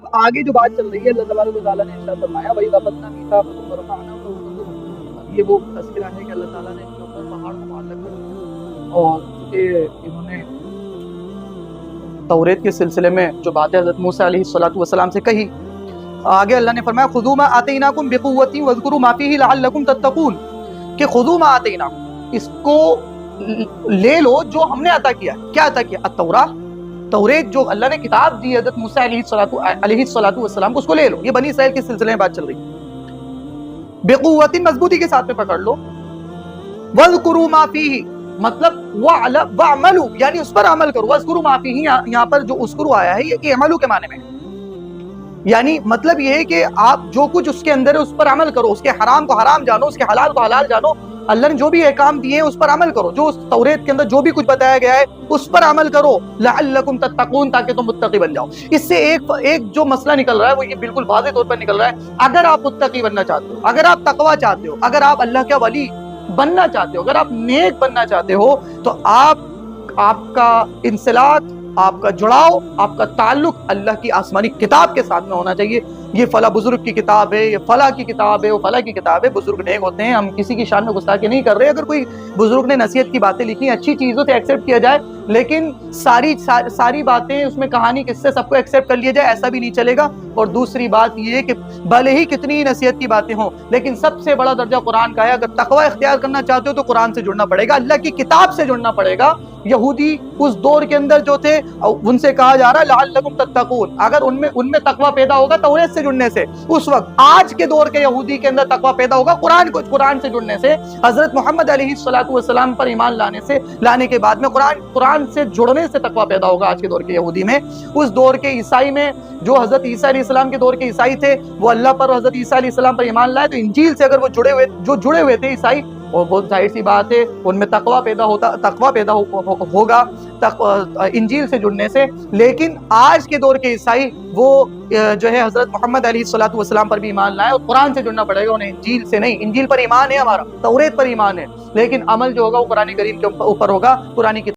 آگے جو بات چل رہی ہے اللہ تبارک و تعالیٰ نے ارشاد فرمایا وہی وَأَخَذْنَا مِيثَاقَكُمْ وَرَفَعْنَا فَوْقَكُمْ، یہ وہ تذکرہ ہے کہ اللہ تعالیٰ نے ان کے اوپر پہاڑ کو معلق کر اور چونکہ انہوں نے توریت کے سلسلے میں جو باتیں حضرت موسیٰ علیہ السلام سے کہی، آگے اللہ نے فرمایا خُذُوا مَا آتَيْنَاكُمْ بِقُوَّةٍ وَاذْكُرُوا مَا فِيهِ لَعَلَّكُمْ تَتَّقُونَ، کہ خُذُوا مَا آتَيْنَاكُمْ، اس کو لے لو جو ہم نے عطا کیا ہے۔ کیا عطا کیا؟ التوراۃ، توریت جو اللہ نے کتاب دی حضرت موسیٰ علیہ السلام کو، اس کو لے لو۔ یہ بنی اسرائیل کے سلسلے میں بات چل رہی ہے۔ بِقُوَّةٍ، مضبوطی کے ساتھ میں پکڑ لو۔ وَاذْكُرُوا مَا فِيهِ، مطلب وَعْمَلُوا، یعنی اس پر عمل کرو۔ وَاذْكُرُوا مَا فِيهِ، یہاں پر جو اذکروا آیا ہے یہ عملو کے معنی میں ہے، یعنی مطلب یہ ہے کہ آپ جو کچھ اس کے اندر ہے اس پر عمل کرو، اس کے حرام کو حرام جانو، اس کے حلال کو حلال جانو، اللہ نے جو بھی احکام دیے ہیں اس پر عمل کرو، جو اس توریت کے اندر جو بھی کچھ بتایا گیا ہے اس پر عمل کرو، لعلکم تتقون، تاکہ تم متقی بن جاؤ۔ اس سے ایک جو مسئلہ نکل رہا ہے وہ یہ بالکل واضح طور پر نکل رہا ہے، اگر آپ متقی بننا چاہتے ہو، اگر آپ تقوی چاہتے ہو، اگر آپ اللہ کا ولی بننا چاہتے ہو، اگر آپ نیک بننا چاہتے ہو، تو آپ کا انسلاک، آپ کا جڑاؤ، آپ کا تعلق اللہ کی آسمانی کتاب کے ساتھ میں ہونا چاہیے۔ یہ فلاں بزرگ کی کتاب ہے، یہ فلاں کی کتاب ہے، وہ فلاں کی کتاب ہے، بزرگ نیک ہوتے ہیں، ہم کسی کی شان میں گستاخی نہیں کر رہے۔ اگر کوئی بزرگ نے نصیحت کی باتیں لکھی ہیں اچھی چیزوں سے ایکسیپٹ کیا جائے، لیکن ساری باتیں اس میں کہانی قصے سب کو ایکسیپٹ کر لیا جائے، ایسا بھی نہیں چلے گا۔ اور دوسری بات یہ کہ بھلے ہی کتنی نصیحت کی باتیں ہوں، لیکن سب سے بڑا درجہ قرآن کا ہے۔ اگر تقوی اختیار کرنا چاہتے ہو تو قرآن سے جڑنا پڑے گا، اللہ کی کتاب سے جڑنا پڑے گا۔ یہودی اس دور کے اندر جو تھے ان سے کہا جا رہا ہے لعلکم تتقون، اگر ان میں تقوی پیدا ہوگا توریت سے جڑنے سے، اس وقت آج کے دور کے یہودی کے اندر تقوی پیدا ہوگا قرآن سے جڑنے سے، حضرت محمد علیہ السلام پر ایمان لانے کے بعد میں قرآن سے جڑنے سے تقوی پیدا ہوگا آج کے دور کے یہودی میں۔ اس دور کے عیسائی میں جو حضرت عیسیٰ علیہ السلام کے دور کے عیسائی تھے، وہ اللہ پر اور حضرت عیسیٰ علیہ السلام پر ایمان لائے، تو انجیل سے اگر وہ جڑے ہوئے تھے عیسائی، اور بہت ظاہر سی بات ہے ان میں تقوی پیدا ہوگا انجیل سے جڑنے سے۔ لیکن آج کے دور کے عیسائی وہ جو ہے حضرت محمد علیہ السلام پر بھی ایمان لائے، اور قرآن سے جڑنا پڑے گا انہیں، انجیل سے نہیں۔ انجیل پر ایمان ہے ہمارا، توریت پر ایمان ہے، لیکن عمل جو ہوگا وہ قرآن کریم کے اوپر ہوگا، قرآن کی